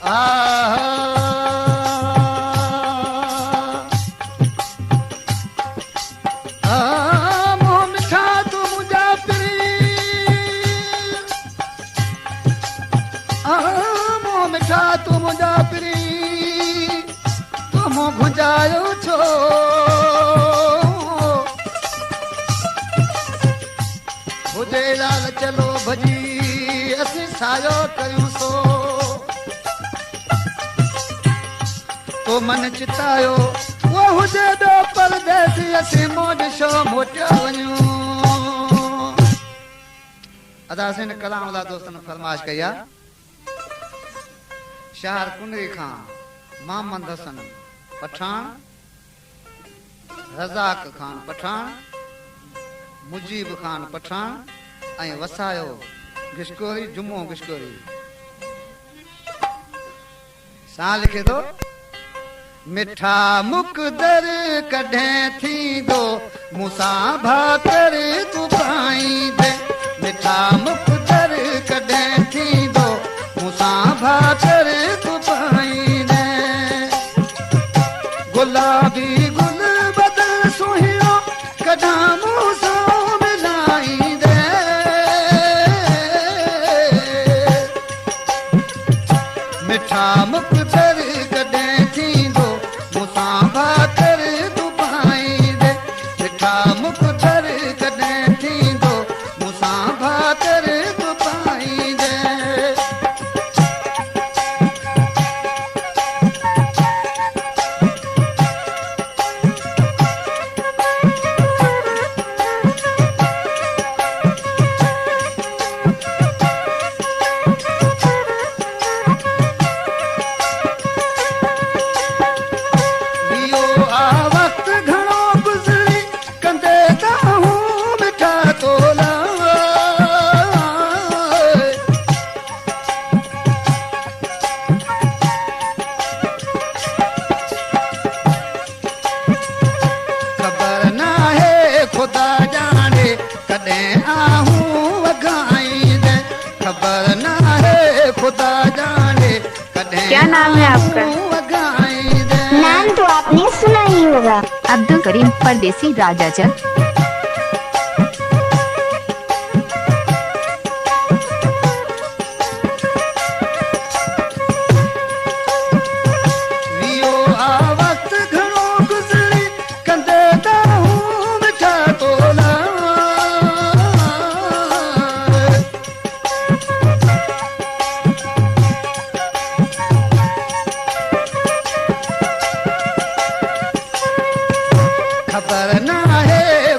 मुँह मिठा तू मुझा पिरी मुँह मिठा तू मुझा पिरी तू मुँह घुंजायो छो हुजे लाल चलो भजी असीं सायो कयूं सो तो मन चितायो वो हुजे दो परदेसी असीं मौज शो मोटियो वञूं अदा असीं कलाम वाला दोस्तन फरमाइश कई आहे शहर कुंडरी खां मोहम्मद हसन पठान रज़ाक खान पठान मुजीब खान पठान ऐं वसायो गिशकोरी जुमो गिशकोरी सा लिखे थो मिठा मुकदर कॾहिं थींदो मूंसां भाकर तूं पाईंदे मिठा मुकदर कॾहिं थींदो मूंसां भाकर तूं पाईंदे गुलाबी गुल बदल सुहिणो कॾां मूंसां मिलाईंदे मिठा मुकदर कॾहिं थींदो मूंसां भाकर तूं पाईंदे मिठा मुकदर कॾहिं थींदो मूंसां भाकर तूं पाईंदे क्या नाम है आपका? नाम तो आपने सुना ही होगा। अब्दुल करीम परदेसी राजाचल। खबर ना है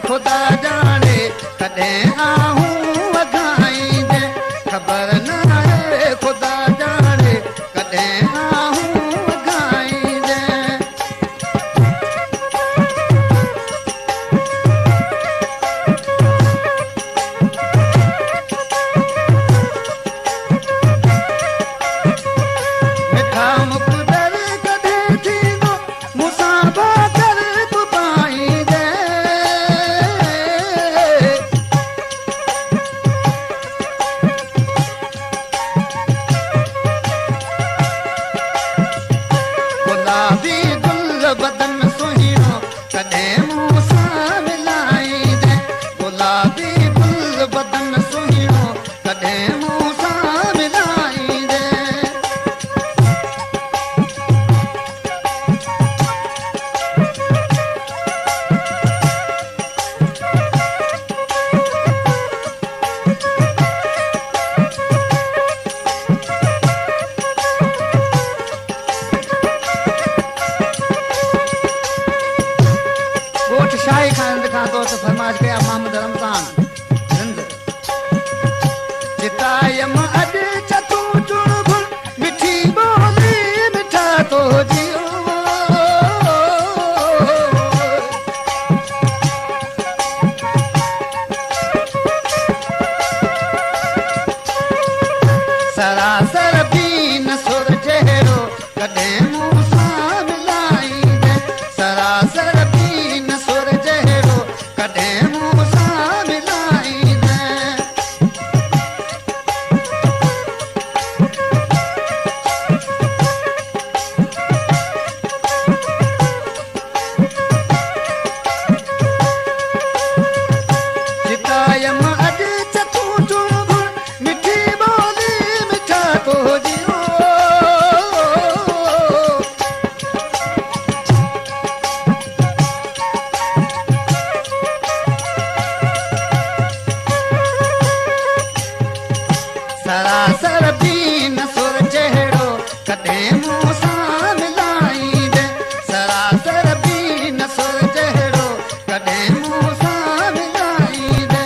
सरासर बि न सुर जहिड़ो कॾहिं मूं सां मिलाई दे सरासर बि न सुर जहिड़ो कॾहिं मूं सां मिलाई दे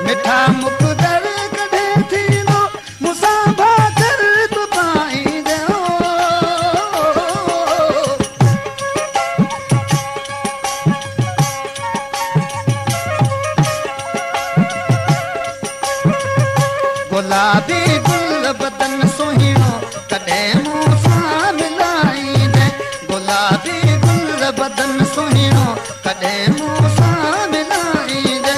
मिठा मुक़दर कॾहिं थींदो मूंसां भाकर तूं पाईंदे गुलाबी गुल बदन सुहिणो कॾहिं मूंसां मिलाईंदे गुलाबी गुल बदन सुहिणो कॾहिं मूंसां मिलाईंदे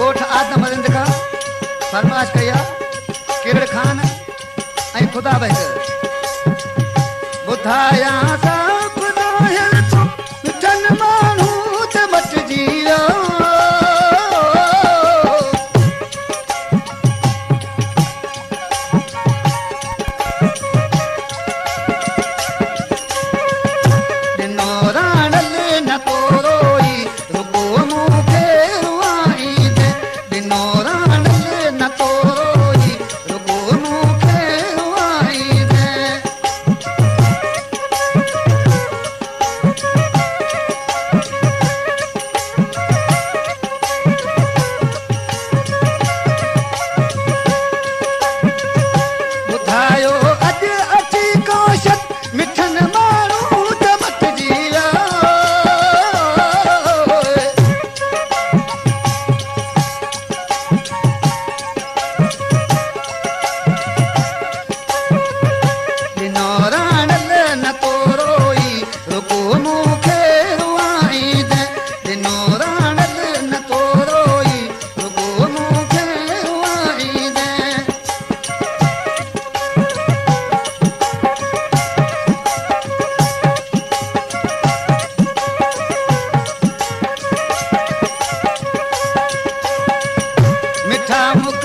ॻोठ आदम रिंद खां फरमाइश कई आहे किरड़ ख़ान ऐं ख़ुदा बहितर ॿुधायां सा ख़ुदायल तूं मिठनि माण्हू ते मटिजी वियो ॾिनो राणल न तोरोई रुॻो मूंखे रुआईंदे ॾिनो राणल न तोरोई रुॻो मूंखे रुआईंदे ॿुधायो अॼु अची कोशत मिठनि माण्हू त मटिजी वियो ॾिनो राणल न तोरोई रुॻो मूंखे रुआईंदे ॾिनो राणल न तोरोई रुॻो मूंखे रुआईंदे मिठा मुख